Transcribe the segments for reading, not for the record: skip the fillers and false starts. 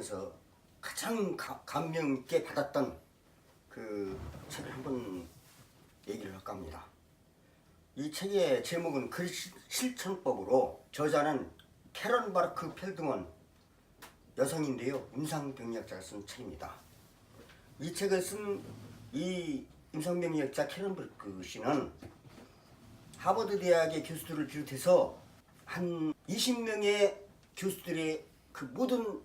읽으면서 가장 감명 있게 받았던 그 책을 한번 얘기를 할까 합니다. 이 책의 제목은 글 실천법으로, 저자는 캐런 바르크 펠드먼 여성인데요, 임상병리학자가 쓴 책입니다. 이 책을 쓴 이 임상병리학자 캐런 바르크 씨는 하버드 대학의 교수들을 비롯해서 한 20명의 교수들의 그 모든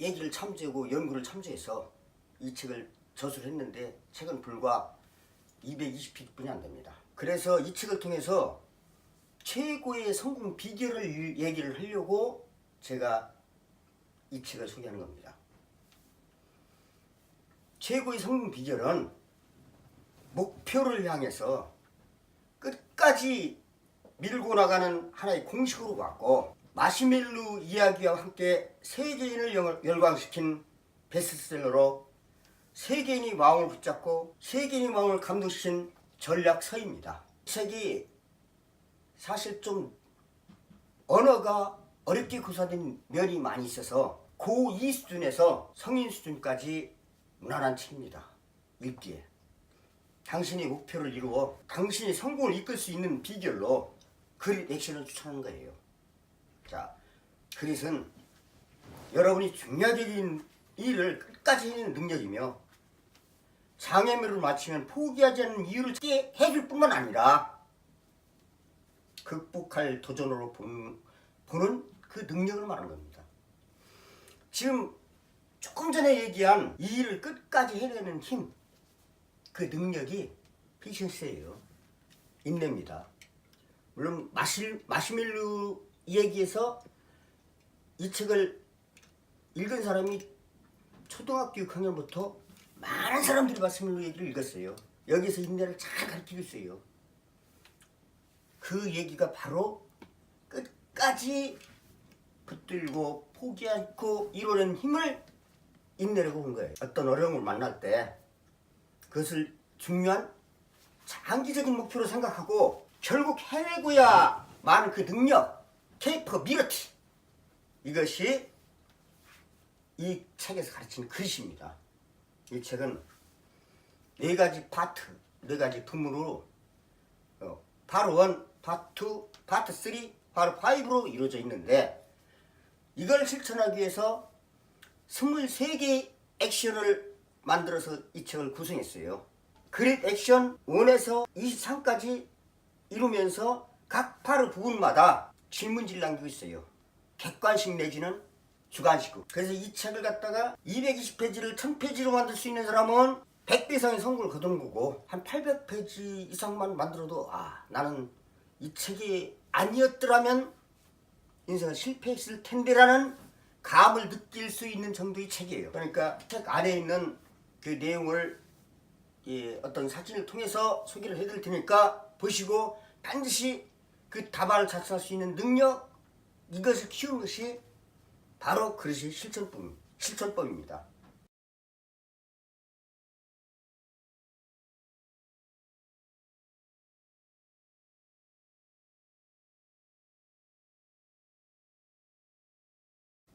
얘기를 참조하고 연구를 참조해서 이 책을 저술을 했는데, 책은 불과 220페이지뿐이 안 됩니다. 그래서 이 책을 통해서 최고의 성공 비결을 얘기를 하려고 제가 이 책을 소개하는 겁니다. 최고의 성공 비결은 목표를 향해서 끝까지 밀고 나가는 하나의 공식으로 봤고, 마시멜로 이야기와 함께 세계인을 열광시킨 베스트셀러로 세계인이 마음을 붙잡고 세계인이 마음을 감동시킨 전략서입니다. 이 책이 사실 좀 언어가 어렵게 구사된 면이 많이 있어서 고2 수준에서 성인 수준까지 무난한 책입니다. 읽기에. 당신의 목표를 이루어 당신의 성공을 이끌 수 있는 비결로 그릿 액션을 추천하는 거예요. 자, 그릿은 여러분이 중요하게 일을 끝까지 해내는 능력이며, 장애물을 마치면 포기하지 않는 이유를 찾게 해줄 뿐만 아니라 극복할 도전으로 보는 그 능력을 말하는 겁니다. 지금 조금 전에 얘기한 이 일을 끝까지 해내는 힘, 그 능력이 페이션스예요. 인내입니다. 물론 마시멜로 얘기에서 이 책을 읽은 사람이 초등학교 6학년부터 많은 사람들이 마시멜로 얘기를 읽었어요. 여기서 인내를 잘 가르치고 있어요. 그 얘기가 바로 끝까지 붙들고 포기 않고 이뤄낸 힘을 인내라고 한 거예요. 어떤 어려움을 만날 때 그것을 중요한 장기적인 목표로 생각하고 결국 해내고야 마는 그 능력, 케이퍼빌리티, 이것이 이 책에서 가르치는 그릇입니다. 이 책은 네 가지 파트, 네 가지 부문으로 파트 1, 파트 2, 파트 3, 파트 5로 이루어져 있는데, 이걸 실천하기 위해서 23개의 액션을 만들어서 이 책을 구성했어요. 그릿 액션 1에서 23까지 이루면서 각 파트 부분마다 질문지를 남기고 있어요. 객관식 내지는 주관식으로. 그래서 이 책을 갖다가 220페이지를 1000페이지로 만들 수 있는 사람은 100배 이상의 성공을 거두는 거고, 한 800페이지 이상만 만들어도 나는 이 책이 아니었더라면 인생은 실패했을 텐데라는 감을 느낄 수 있는 정도의 책이에요. 그러니까 책 안에 있는 그 내용을 어떤 사진을 통해서 소개를 해드릴 테니까 보시고 반드시 그 답안을 작성할 수 있는 능력, 이것을 키우는 것이 바로 그릇의 실천법입니다.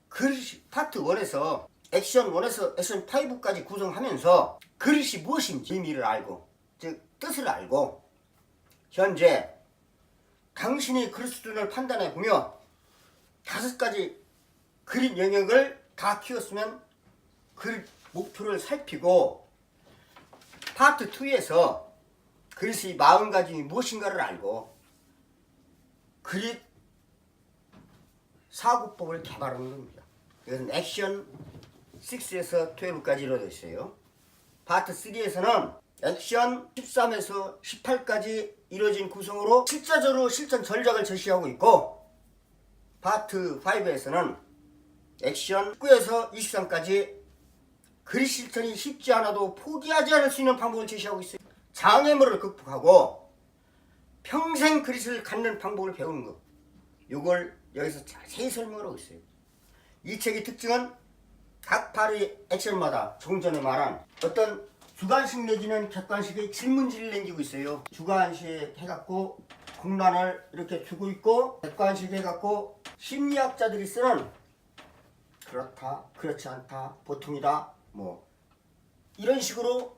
그릇이 파트 1에서 액션 1에서 액션 5까지 구성하면서 그릇이 무엇인지 의미를 알고, 즉 뜻을 알고, 현재 당신의 그릇 수준을 판단해 보며 5가지 그릇 영역을 다 키웠으면 그릇 목표를 살피고, 파트 2에서 그릇의 마음가짐이 무엇인가를 알고 그릇 사고법을 개발하는 겁니다. 이것은 액션 6에서 12까지 이루어져 있어요. 파트 3에서는 액션 13에서 18까지 이루어진 구성으로 실제적으로 실천 전략을 제시하고 있고, 파트 5에서는 액션 19에서 23까지 그릿 실천이 쉽지 않아도 포기하지 않을 수 있는 방법을 제시하고 있어요. 장애물을 극복하고 평생 그릿을 갖는 방법을 배우는 것, 이걸 여기서 자세히 설명하고 있어요. 이 책의 특징은 각 파트의 액션마다 조금 전에 말한 어떤 주관식 내지는 객관식의 질문지를 남기고 있어요. 주관식 해갖고 공란을 이렇게 주고 있고, 객관식 해갖고 심리학자들이 쓰는 그렇다, 그렇지 않다, 보통이다, 뭐 이런 식으로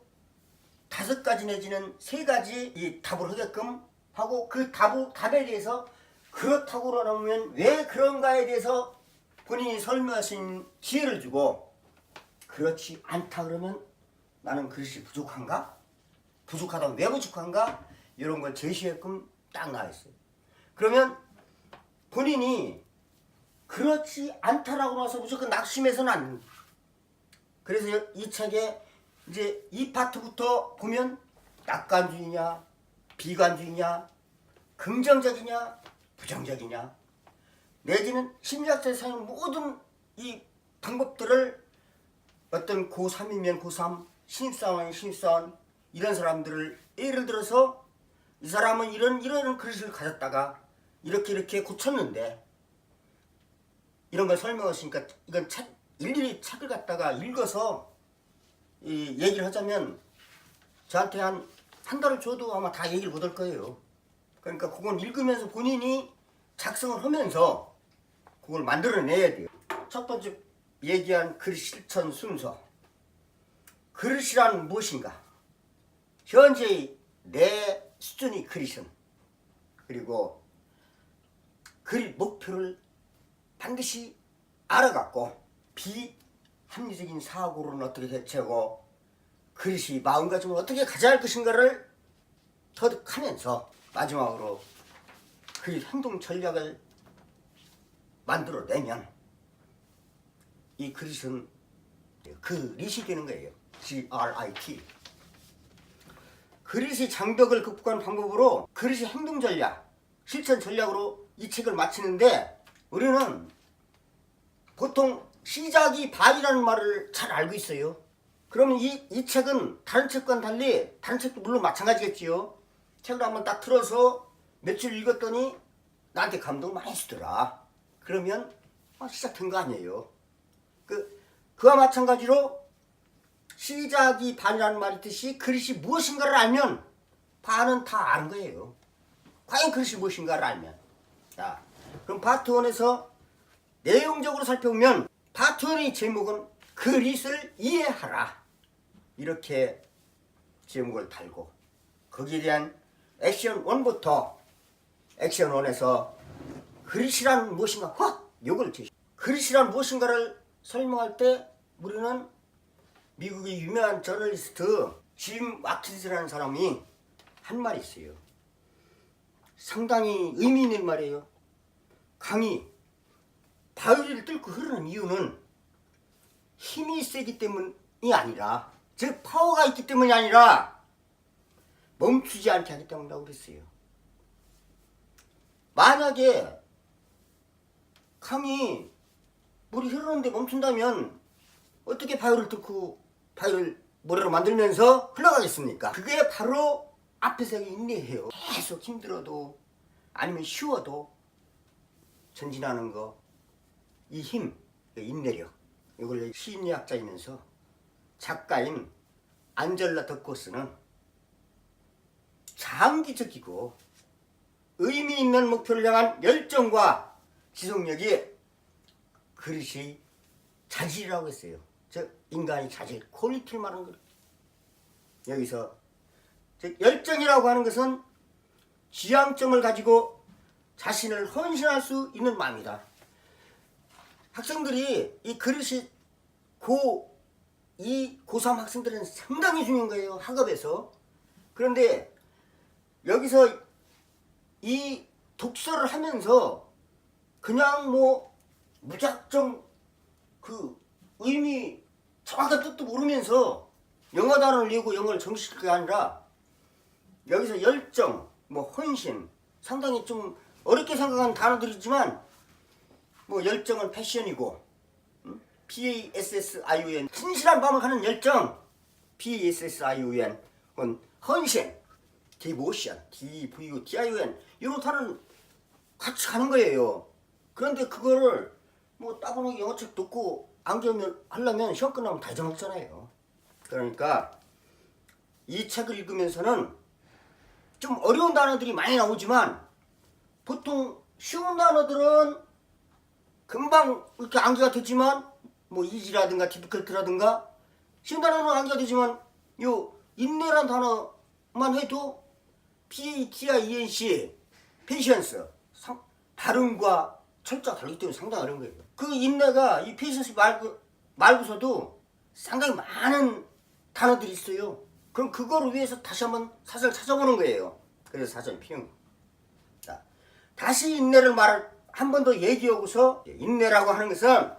5가지 내지는 3가지 이 답을 하게끔 하고 그 답에 대해서 그렇다고 그러면 왜 그런가에 대해서 본인이 설명하신 기회를 주고 그렇지 않다 그러면 나는 그릇이 부족한가? 부족하다면 왜 부족한가? 이런 걸 제시하게끔 딱 나와 있어요. 그러면 본인이 그렇지 않다라고 나서 무조건 낙심해서는 안 됩니다. 그래서 이 책에 이제 이 파트부터 보면 낙관주의냐, 비관주의냐, 긍정적이냐, 부정적이냐, 내지는 심리학자의 사용 모든 이 방법들을 어떤 고3이면 고3, 신입사원이면 신입사원 이런 사람들을 예를 들어서 이 사람은 이런 그릇을 가졌다가 이렇게 고쳤는데 이런 걸 설명하시니까 이건 일일이 책을 갖다가 읽어서 이 얘기를 하자면 저한테 한 달을 줘도 아마 다 얘기를 못 할 거예요. 그러니까 그건 읽으면서 본인이 작성을 하면서 그걸 만들어내야 돼요. 첫 번째 얘기한 글 실천 순서. 그릇이란 무엇인가? 현재의 내 수준의 그릇은, 그리고 그릇 목표를 반드시 알아갖고 비합리적인 사고로는 어떻게 대처하고 그릇이 마음가짐을 어떻게 가져야 할 것인가를 터득하면서 마지막으로 그릇 행동 전략을 만들어내면 이 그릇은 그릿이 되는 거예요. GRIT. 그릇의 장벽을 극복하는 방법으로 그릇의 행동 전략, 실천 전략으로 이 책을 마치는데 우리는 보통 시작이 발이라는 말을 잘 알고 있어요. 그러면 이 책은 다른 책과는 달리, 다른 책도 물론 마찬가지겠지요. 책을 한번 딱 틀어서 며칠 읽었더니 나한테 감동을 많이 주더라. 그러면 시작된 거 아니에요. 그와 마찬가지로 시작이 반이라는 말이 있듯이 그릇이 무엇인가를 알면 반은 다 아는 거예요. 과연 그릇이 무엇인가를 알면. 자, 그럼 파트 1에서 내용적으로 살펴보면 파트 1의 제목은 그릇을 이해하라. 이렇게 제목을 달고 거기에 대한 액션 1부터 액션 1에서 그릇이란 무엇인가 요걸 제시. 그릇이란 무엇인가를 설명할 때 우리는 미국의 유명한 저널리스트 짐 와킨스라는 사람이 한 말이 있어요. 상당히 의미 있는 말이에요. 강이 바위를 뚫고 흐르는 이유는 힘이 세기 때문이 아니라, 즉 파워가 있기 때문이 아니라 멈추지 않게 하기 때문이라고 그랬어요. 만약에 강이 물이 흐르는데 멈춘다면 어떻게 바위를 뚫고 바위를 모래로 만들면서 흘러가겠습니까? 그게 바로 앞에서 인내해요. 계속 힘들어도 아니면 쉬워도 전진하는 거, 이 힘, 인내력, 이걸 심리학자이면서 작가인 안젤라 더코스는 장기적이고 의미 있는 목표를 향한 열정과 지속력이 그릇이 자질이라고 했어요. 즉 인간의 자질, 퀄리티를 말하는 거예요. 여기서 즉 열정이라고 하는 것은 지향점을 가지고 자신을 헌신할 수 있는 마음이다. 학생들이 이 그릇이 고2, 고3 학생들은 상당히 중요한 거예요. 학업에서. 그런데 여기서 이 독서를 하면서 그냥 뭐 무작정 그 의미 정확한 뜻도 모르면서 영어 단어를 외우고 영어를 정식할 게 아니라 여기서 열정, 뭐 헌신, 상당히 좀 어렵게 생각하는 단어들이지만 뭐 열정은 패션이고 PASSION 신실한 마음을 가는 열정 PASSION 헌신 디보션 DVOTION 이런 단어는 같이 가는 거예요. 그런데 그거를 뭐 따분하게 영어책 듣고 안경을 하려면 시험 끝나면 다 잊어먹잖아요. 그러니까 이 책을 읽으면서는 좀 어려운 단어들이 많이 나오지만 보통 쉬운 단어들은 금방 이렇게 암기가 되지만 뭐 이지라든가 디피컬트라든가 쉬운 단어는 하기가 되지만 요 인내란 단어만 해도 PATIENC 페이션스 발음과 철자가 다르기 때문에 상당히 어려운 거예요. 그 인내가 이 페이션스 말고서도 상당히 많은 단어들이 있어요. 그럼 그거를 위해서 다시 한번 사전을 찾아보는 거예요. 그래서 사전이 필요한 거예요. 자, 다시 인내를 한 번 더 얘기하고서 인내라고 하는 것은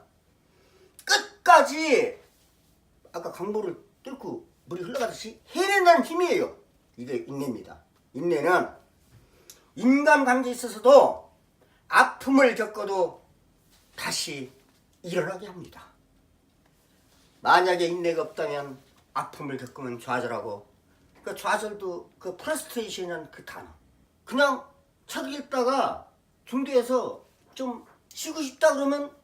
끝까지 아까 강물을 뚫고 물이 흘러가듯이 해낸다는 힘이에요. 이게 인내입니다. 인내는 인간관계에 있어서도 아픔을 겪어도 다시 일어나게 합니다. 만약에 인내가 없다면 아픔을 겪으면 좌절하고, 그 좌절도 그 프러스트레이션이라는 그 단어, 그냥 책 읽다가 중도에서 좀 쉬고 싶다 그러면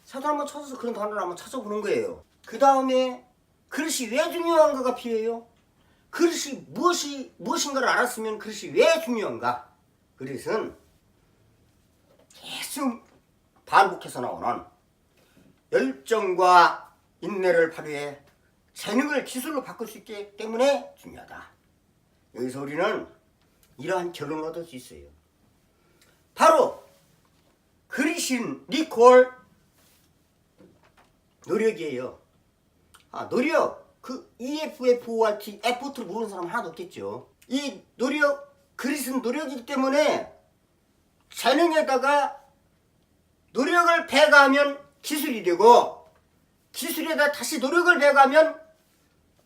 사전 한번 찾아서 그런 단어를 한번 찾아보는 거예요. 그 다음에 그릇이 왜 중요한가가 필요해요. 그릇이 무엇인가를 알았으면 그릇이 왜 중요한가. 그릇은 계속 반복해서 나오는 열정과 인내를 발휘해 재능을 기술로 바꿀 수 있기 때문에 중요하다. 여기서 우리는 이러한 결론을 얻을 수 있어요. 바로 그리신 니콜 노력이에요. 노력, 그 EFFORT, 에포트를 모르는 사람은 하나도 없겠죠. 이 노력, 그리스는 노력이기 때문에 재능에다가 노력을 배가하면 기술이 되고, 기술에다 다시 노력을 배가하면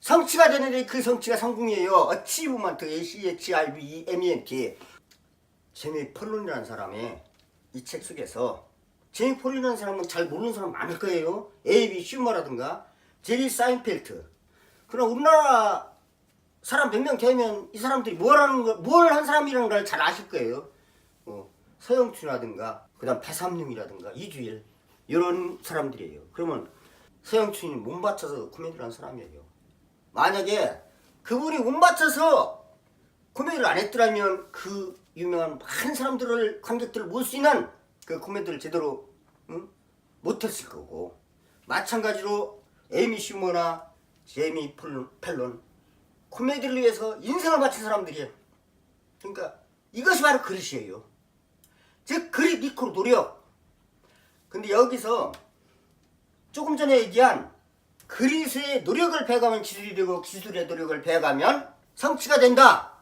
성취가 되는데 그 성취가 성공이에요. Achievement, ACHIVEMENT. 제미 폴론이라는 사람이 이 책 속에서, 제미 폴론이라는 사람은 잘 모르는 사람 많을 거예요. A.B. 슈머라든가 제리 사인펠트. 그럼 우리나라 사람 100명 되면 이 사람들이 뭘 한 사람이라는 걸 잘 아실 거예요. 서영춘이라든가 그다음 배삼룡이라든가 이주일, 이런 사람들이에요. 그러면 서영춘이 몸 바쳐서 코미디를 한 사람이에요. 만약에 그분이 몸 바쳐서 코미디를 안 했더라면 그 유명한 많은 사람들을, 관객들을 모을 수 있는 그 코미디를 제대로 못했을 거고, 마찬가지로 에이미 슈머나 제이미 펠론, 코미디를 위해서 인생을 바친 사람들이에요. 그러니까 이것이 바로 그릇이에요. 즉 그릇 니콜 노력. 근데 여기서 조금 전에 얘기한 그릇의 노력을 배가면 기술이 되고, 기술의 노력을 배가면 성취가 된다.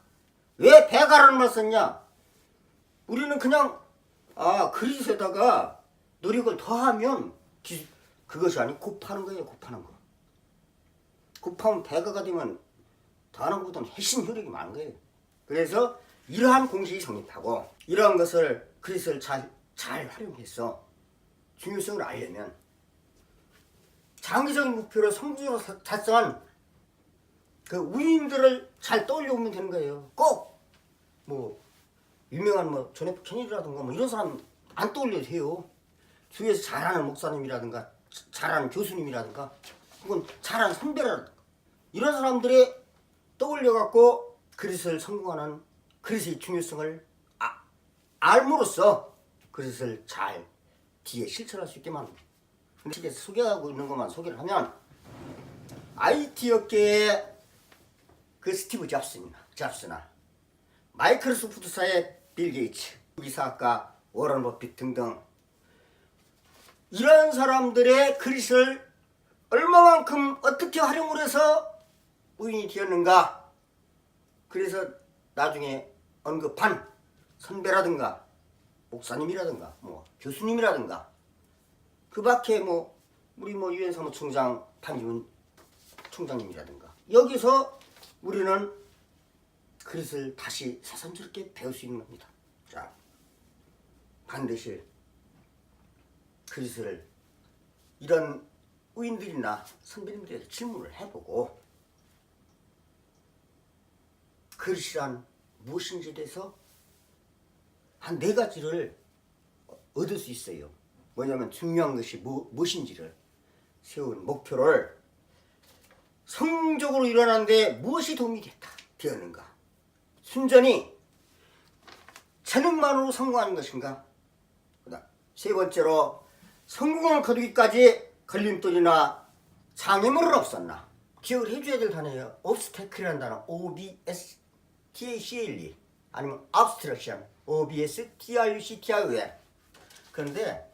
왜 배가라는 말 썼냐? 우리는 그냥 그릇에다가 노력을 더하면 그것이 아니고 곱하는 거예요. 곱하는 거. 곱하면 배가가 되면 더하는 것보다는 훨씬 효력이 많은 거예요. 그래서 이러한 공식이 성립하고, 이러한 것을 그릇을 잘 활용해서 중요성을 알려면 장기적인 목표를 성공적으로 달성한 그 우인들을 잘 떠올려보면 되는 거예요. 꼭 유명한 존 F 케네디라든가 이런 사람 안 떠올려도 돼요. 주위에서 잘하는 목사님이라든가 잘하는 교수님이라든가 혹은 잘하는 선배라든가 이런 사람들이 떠올려갖고 그릇을 성공하는, 그릇의 중요성을 알므로써 그릇을 잘 뒤에 실천할 수 있게 만듭니다. 근데 소개하고 있는 것만 소개를 하면, IT 업계의 그 스티브 잡스나 마이크로소프트사의 빌 게이츠, 이사학과 워런 버핏 등등, 이런 사람들의 그릇을 얼마만큼 어떻게 활용을 해서 우인이 되었는가. 그래서 나중에 언급한 선배라든가 목사님이라든가 교수님이라든가 그 밖에 우리 유엔 사무총장 판지문 총장님이라든가, 여기서 우리는 그릇을 다시 새삼스럽게 배울 수 있는 겁니다. 자, 반드시 그릇을 이런 우인들이나 선배님들에게 질문을 해보고, 그릇이란 무엇인지에 대해서 한 4가지를 얻을 수 있어요. 뭐냐면 중요한 것이 무엇인지를 세운 목표를 성공적으로 일어나는데 무엇이 도움이 되었는가, 순전히 재능만으로 성공하는 것인가, 그다음 3번째로 성공을 거두기까지 걸림돌이나 장애물은 없었나? 기억을 해줘야 될 단어예요. obstacle이라는 단어, obstacle 아니면 obstruction, obstruction. 그런데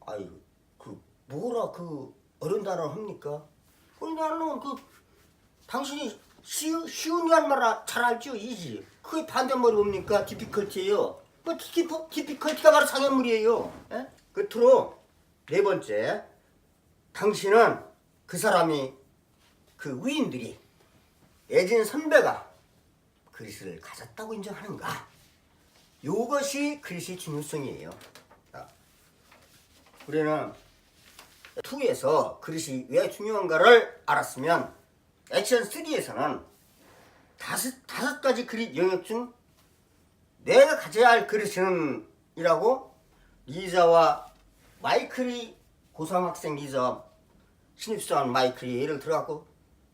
아이 그 뭐라 그 어려운 단어 합니까? 나는 그 당신이 쉬운이란 말 잘 알죠? 이지. 그게 반대말이 뭡니까? difficulty예요. 뭐 difficulty가 바로 장애물이에요. 에? 끝으로 네 번째, 당신은 그 사람이 그 위인들이 예진 선배가 그리스를 가졌다고 인정하는가? 이것이 그리스의 중요성이에요. 자, 우리는 2에서 그릇이 왜 중요한가를 알았으면 액션 3에서는 다섯 가지 그릇 영역 중 내가 가져야 할 그릇은 이라고 리자와 마이클이 고삼학생 리자 신입사원 마이클이 예를 들어갖고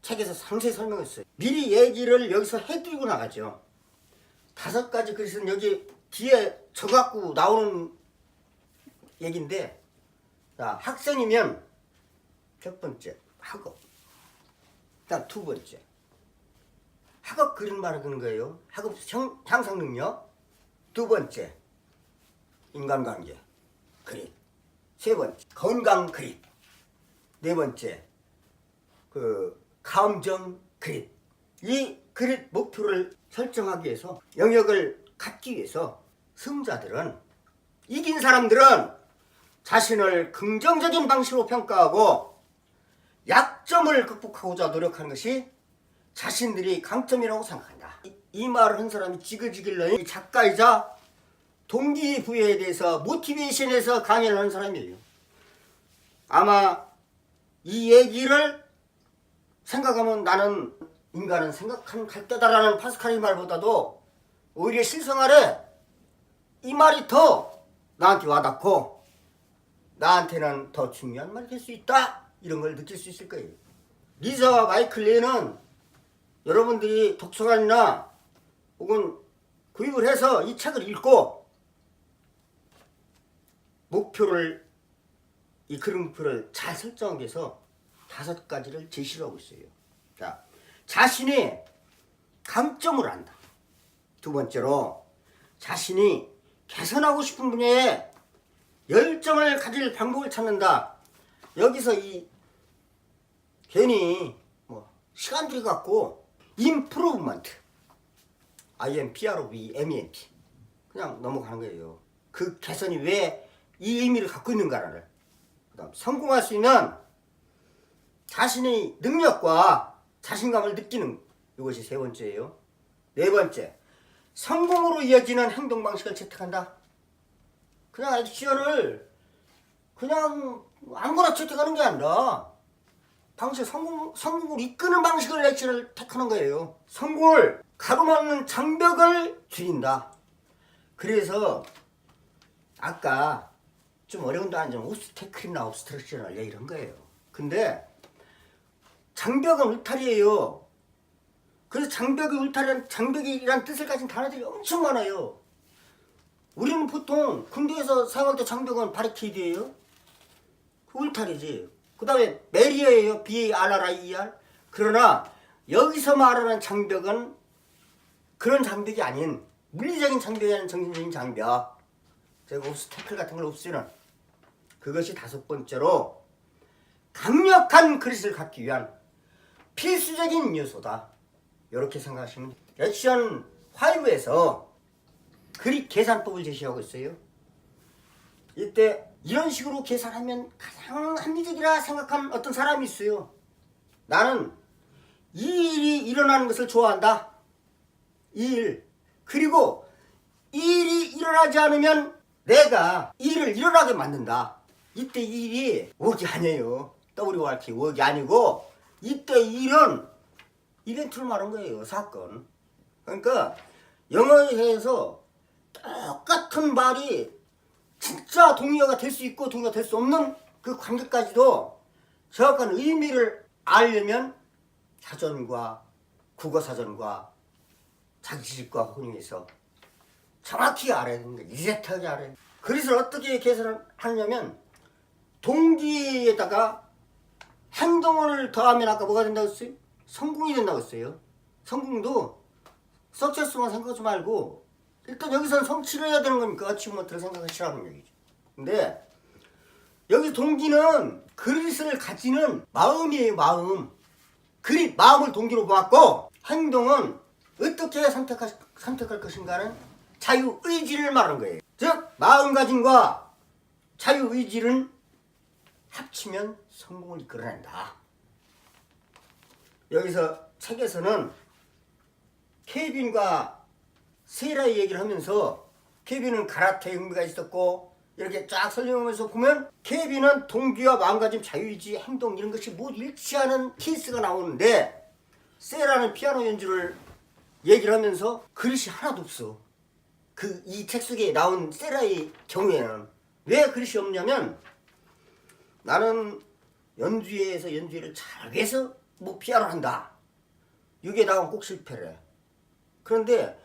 책에서 상세히 설명했어요. 미리 얘기를 여기서 해드리고 나가죠. 5가지 그릇은 여기 뒤에 적갖고 나오는 얘기인데, 자, 학생이면 첫 번째 학업, 그다음 2번째 학업 그림 말하는 거예요. 학업 향상 능력. 2번째 인간관계 그림. 3번째 건강 그림. 4번째 그 감정 그림. 이 그림 목표를 설정하기 위해서 영역을 갖기 위해서 승자들은, 이긴 사람들은 자신을 긍정적인 방식으로 평가하고 약점을 극복하고자 노력하는 것이 자신들이 강점이라고 생각한다. 이 말을 한 사람이 지그지길러의 작가이자 동기부여에 대해서 모티베이션에서 강연을 하는 사람이에요. 아마 이 얘기를 생각하면 나는 인간은 생각하면 갈 때다라는 파스칼의 말보다도 오히려 실생활에 이 말이 더 나한테 와닿고 나한테는 더 중요한 말이 될 수 있다, 이런 걸 느낄 수 있을 거예요. 리자와 마이클 레는 여러분들이 독서관이나 혹은 구입을 해서 이 책을 읽고 목표를, 이 그림 목표를 잘 설정하기 위해서 5가지를 제시를 하고 있어요. 자, 자신이 강점을 안다. 2번째로 자신이 개선하고 싶은 분야에 열정을 가질 방법을 찾는다. 여기서 이 괜히 뭐 시간 들여갖고 improvement, improve 그냥 넘어가는 거예요. 그 개선이 왜 이 의미를 갖고 있는가를. 그다음 성공할 수 있는 자신의 능력과 자신감을 느끼는, 이것이 3번째예요. 4번째, 성공으로 이어지는 행동 방식을 채택한다. 그냥 액션을 그냥 아무거나 채택하는 게 아니라 성공을 이끄는 방식을 액션을 택하는 거예요. 성공을 가로막는 장벽을 줄인다. 그래서 아까 좀 어려운 단어 좀 obstacle이나 obstruction을 이런 거예요. 근데 장벽은 울타리예요. 그래서 장벽이란 뜻을 가진 단어들이 엄청 많아요. 우리는 보통 군대에서 사용할 때 장벽은 바리케이드예요. 울타리지. 그 다음에 베리어예요. BARRIER. 그러나 여기서 말하는 장벽은 그런 장벽이 아닌 물리적인 장벽이 아닌 정신적인 장벽. 제가 obstacle 같은 걸 없애는, 그것이 5번째로 강력한 그릇을 갖기 위한 필수적인 요소다. 이렇게 생각하시면 돼요. 액션 5에서 그릇 계산법을 제시하고 있어요. 이때 이런 식으로 계산하면 가장 합리적이라 생각한 어떤 사람이 있어요. 나는 이 일이 일어나는 것을 좋아한다. 이 일. 그리고 이 일이 일어나지 않으면 내가 이 일을 일어나게 만든다. 이때 이 일이 웍이 아니에요. WRT 웍이 아니고 이때 이 일은 이벤트를 말한 거예요. 사건. 그러니까 영어에서 똑같은 말이 진짜 동의어가 될 수 있고 동의어가 될 수 없는 그 관계까지도 정확한 의미를 알려면 사전과 국어사전과 자기지식과 혼용해서 정확히 알아야 되는 거예요. 이제타하게 알아야 돼요. 그래서 어떻게 계산을 하냐면 동기에다가 행동을 더하면 아까 뭐가 된다고 했어요? 성공이 된다고 했어요. 성공도 석세스만 생각하지 말고 일단 여기서는 성취를 해야 되는 거니까 아치브먼트를 생각하시라는 얘기죠. 근데 여기 동기는 그릇을 가지는 마음이에요. 마음. 마음을 동기로 보았고, 행동은 어떻게 선택할 것인가는 자유의지를 말하는 거예요. 즉 마음가짐과 자유의지는 합치면 성공을 이끌어낸다. 여기서 책에서는 케빈과 세라의 얘기를 하면서, 케빈은 가라테 흥미가 있었고 이렇게 쫙 설명하면서 보면 케빈은 동기와 마음가짐, 자유의지, 행동 이런 것이 모두 일치하는 케이스가 나오는데, 세라는 피아노 연주를 얘기를 하면서 그릇이 하나도 없어. 이 책 속에 나온 세라의 경우에는 왜 그릇이 없냐면, 나는 연주회에서 연주회를 잘해서 피아노를 한다. 이게 나오면 꼭 실패를 해. 그런데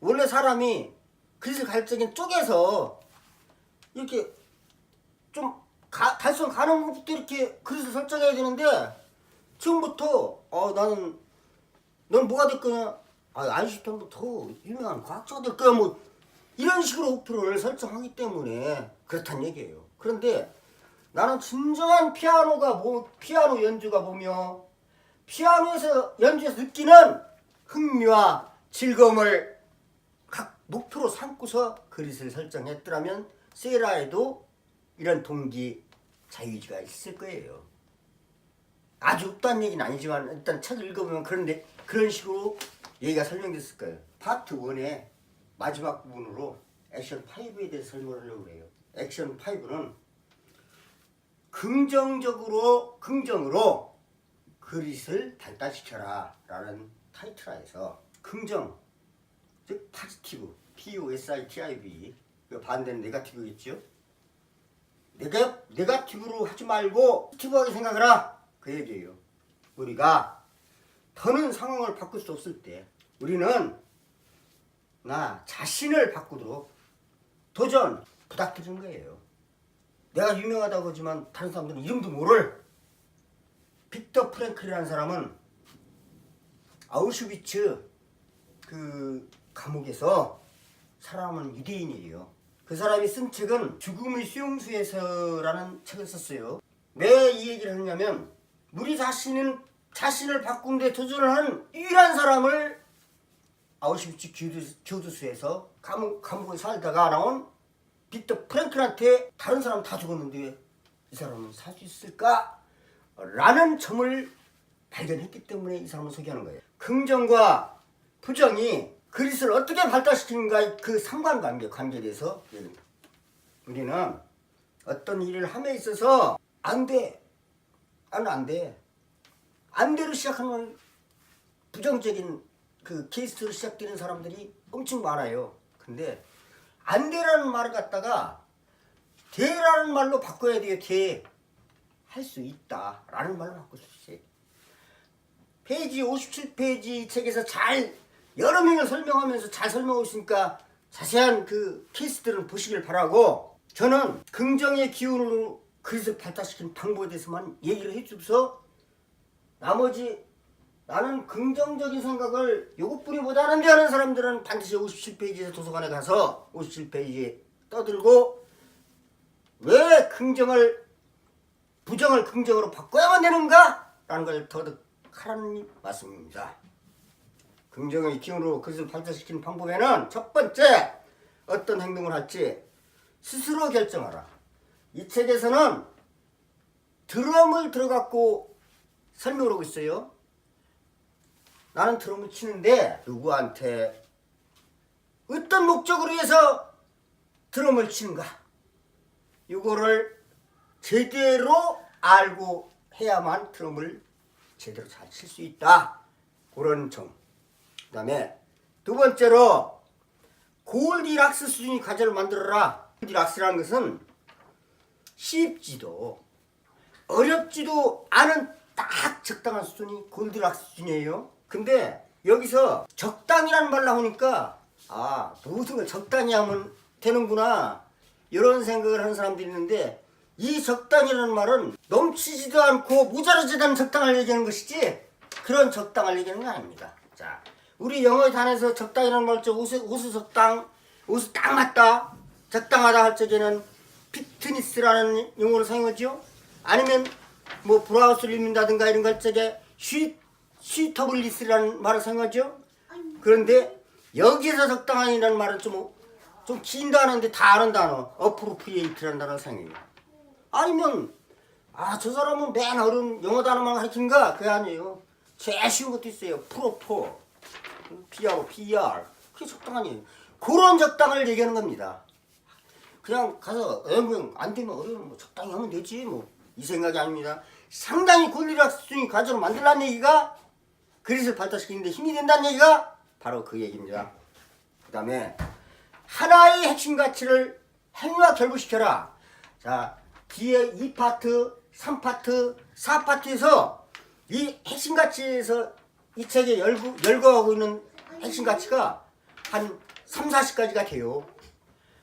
원래 사람이 그릇을 갈 적엔 쪼개서 이렇게 좀 달성 가는 것부터 이렇게 그릇을 설정해야 되는데, 지금부터 넌 뭐가 될 거냐? 아인슈타인도 더 유명한 과학자가 될 거야. 뭐 이런 식으로 목표를 설정하기 때문에 그렇단 얘기예요. 그런데 나는 진정한 피아노 연주가 보며 피아노에서 연주에서 느끼는 흥미와 즐거움을 각 목표로 삼고서 그릇을 설정했더라면 세라에도 이런 동기, 자유의지가 있을 거예요. 아주 없다는 얘기는 아니지만 일단 책을 읽어보면 그런 식으로 얘기가 설명됐을 거예요. 파트 1의 마지막 부분으로 액션 5에 대해서 설명을 하려고 해요. 액션 5는 긍정으로 그릿을 발달시켜라 라는 타이틀하에서, 긍정, 즉 파지티브, POSITIV, 반대는 네거티브겠죠. 네거티브로 하지 말고 포지티브하게 생각하라, 그 얘기예요. 우리가 더는 상황을 바꿀 수 없을 때 우리는 나 자신을 바꾸도록 도전 부탁드리는 거예요. 내가 유명하다고 하지만 다른 사람들은 이름도 모를 빅터 프랭클이라는 사람은 아우슈비츠 그 감옥에서 살아남은 유대인이에요. 그 사람이 쓴 책은 죽음의 수용소에서라는 책을 썼어요. 왜 이 얘기를 하냐면, 우리 자신을 바꾸는 데 도전을 한 유일한 사람을 아우슈비츠 교도소에서 감옥에 살다가 나온 빅터 프랭클한테 다른 사람 다 죽었는데 이 사람은 살 수 있을까? 라는 점을 발견했기 때문에 이 사람을 소개하는 거예요. 긍정과 부정이 그릿을 어떻게 발달시키는가, 그 관계에 대해서 우리는 어떤 일을 함에 있어서 안 돼. 안 돼로 시작하는 부정적인 그 케이스로 시작되는 사람들이 엄청 많아요. 근데 안 돼라는 말을 갖다가 돼라는 말로 바꿔야 돼요. 돼. 할 수 있다 라는 말로 바꿀 수 있어요. 페이지 57페이지 책에서 여러 명을 설명하면서 잘 설명하고 있으니까 자세한 그 케이스들은 보시길 바라고, 저는 긍정의 기운으로 그릇을 발달시키는 방법에 대해서만 얘기를 해주면서, 나머지 나는 긍정적인 생각을 요것뿐이 못하는데 하는 사람들은 반드시 57페이지에서 도서관에 가서 57페이지 떠들고, 왜 부정을 긍정으로 바꿔야만 되는가? 라는 걸 터득하라는 말씀입니다. 긍정의 기운으로 그것을 발달시키는 방법에는 첫 번째, 어떤 행동을 할지 스스로 결정하라. 이 책에서는 드럼을 들어갖고 설명을 하고 있어요. 나는 드럼을 치는데 누구한테 어떤 목적으로 해서 드럼을 치는가? 이거를 제대로 알고 해야만 드럼을 제대로 잘 칠 수 있다. 그런 점. 그 다음에 두 번째로 골디락스 수준의 과제를 만들어라. 골디락스라는 것은 쉽지도 어렵지도 않은 딱 적당한 수준이 골디락스 수준이에요. 근데 여기서 적당이라는 말 나오니까 모든 걸 적당히 하면 되는구나 이런 생각을 하는 사람들이 있는데, 이 적당이라는 말은 넘치지도 않고 모자라지도 않은 적당을 얘기하는 것이지 그런 적당을 얘기하는 건 아닙니다. 자, 우리 영어 단에서 적당이라는 말 때 옷이 적당, 옷이 딱 맞다, 적당하다 할 적에는 피트니스라는 용어를 사용하죠. 아니면 뭐 브라우스를 입는다든가 이런 거 할 적에 슈터블리스라는 말을 사용하죠. 그런데 여기에서 적당한이라는 말은 좀 긴 단어인데 다 아는 단어, 어프로프리에이트라는 단어를 사용해요. 아니면 저 사람은 맨 어려운 영어 단어만 가르치는가? 그게 아니에요. 제일 쉬운 것도 있어요. 프로포, PR. 그게 적당한이에요. 그런 적당을 얘기하는 겁니다. 그냥 가서 안 되면 어려우면 뭐 적당히 하면 되지 뭐 이 생각이 아닙니다. 상당히 권리락수중이 과제로 만들라는 얘기가 그릇을 발달시키는데 힘이 된다는 얘기가 바로 그 얘기입니다. 그 다음에 하나의 핵심 가치를 행위와 결부시켜라. 자, 뒤에 2파트, 3파트, 4파트에서 이 핵심 가치에서 이 책에 열거하고 있는 핵심 가치가 한 3, 40가지가 돼요.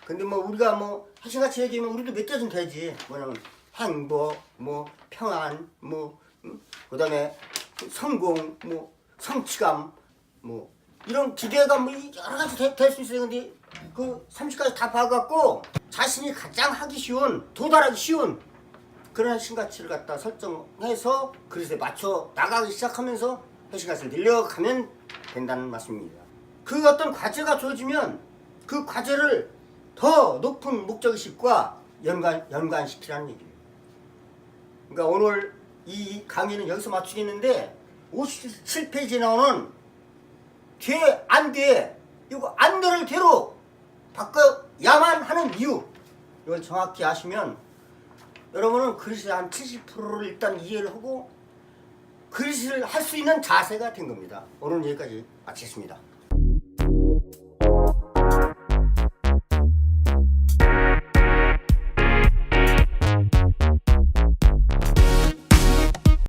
근데 뭐 우리가 뭐 핵심 가치 얘기하면 우리도 몇 개는 되지. 뭐냐면 행복, 뭐 평안, 뭐 그다음에 성공, 뭐 성취감, 뭐 이런 기대감 뭐 여러 가지 될 수 있어요. 근데 그 30가지 다 봐갖고 자신이 가장 하기 쉬운, 도달하기 쉬운 그런 핵심 가치를 갖다 설정해서 그릇에 맞춰 나가기 시작하면서 핵심 가치를 늘려가면 된다는 말씀입니다. 그 어떤 과제가 주어지면 그 과제를 더 높은 목적의식과 연관시키라는 얘기예요. 그러니까 오늘 이 강의는 여기서 마치겠는데 57페이지에 나오는 안 돼. 이거 안 되를 되로 바꿔야만 하는 이유. 이걸 정확히 아시면 여러분은 그릇의 한 70%를 일단 이해를 하고 그릇을 할 수 있는 자세가 된 겁니다. 오늘 여기까지 마치겠습니다.